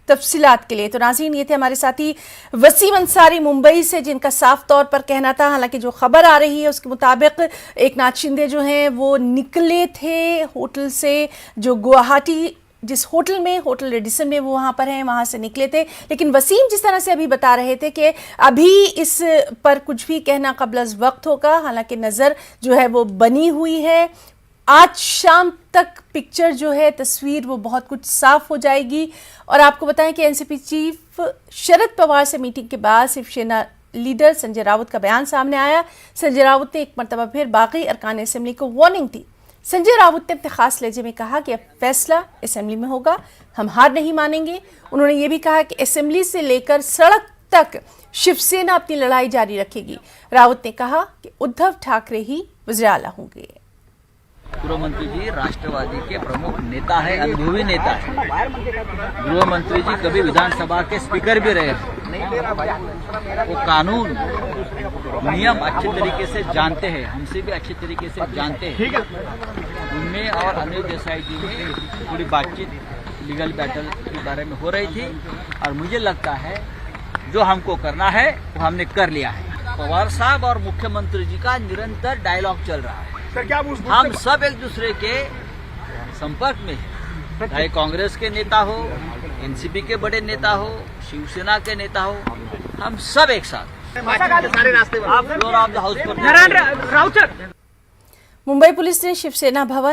तफसीलात के लिए। तो नाज़रीन, ये थे हमारे साथी वसीम अंसारी मुंबई से, जिनका साफ तौर पर कहना था, हालांकि जो खबर आ रही है उसके मुताबिक एकनाथ शिंदे जो हैं वो निकले थे होटल से, जो गुवाहाटी जिस होटल में, होटल रेडिसन में वो वहाँ पर हैं, वहाँ से निकले थे। लेकिन वसीम जिस तरह से अभी बता रहे थे कि अभी इस पर कुछ भी कहना क़ब्ल अज़ वक्त होगा, हालांकि नज़र जो है वो बनी हुई है। आज शाम तक पिक्चर जो है, तस्वीर वो बहुत कुछ साफ हो जाएगी। और आपको बताएं कि एनसीपी चीफ शरद पवार से मीटिंग के बाद शिवसेना लीडर संजय राउत का बयान सामने आया। संजय राउत ने एक मरतबा फिर बाकी अरकान असेंबली को वार्निंग दी। संजय राउत ने अपने खास लहजे में कहा कि अब फैसला असेंबली में होगा, हम हार नहीं मानेंगे। उन्होंने ये भी कहा कि असेंबली से लेकर सड़क तक शिवसेना अपनी लड़ाई जारी रखेगी। राउत ने कहा कि उद्धव ठाकरे ही वज़ीर आला होंगे। गृह मंत्री जी राष्ट्रवादी के प्रमुख नेता है, अनुभवी नेता है। गृह मंत्री जी कभी विधानसभा के स्पीकर भी रहे हैं। वो कानून नियम अच्छे तरीके से जानते हैं, हमसे भी अच्छे तरीके से जानते हैं। उनमें और अनिल देसाई जी में पूरी बातचीत लीगल बैटल के बारे में हो रही थी, और मुझे लगता है जो हमको करना है वो हमने कर लिया है। पवार साहब और मुख्यमंत्री जी का निरंतर डायलॉग चल रहा है। हम सब एक दूसरे के संपर्क में हैं, चाहे कांग्रेस के नेता हो, एनसीपी के बड़े नेता हो, शिवसेना के नेता हो, हम सब एक साथ सारे रास्ते। आप फ्लोर ऑफ द हाउस पर। मुंबई पुलिस ने शिवसेना भवन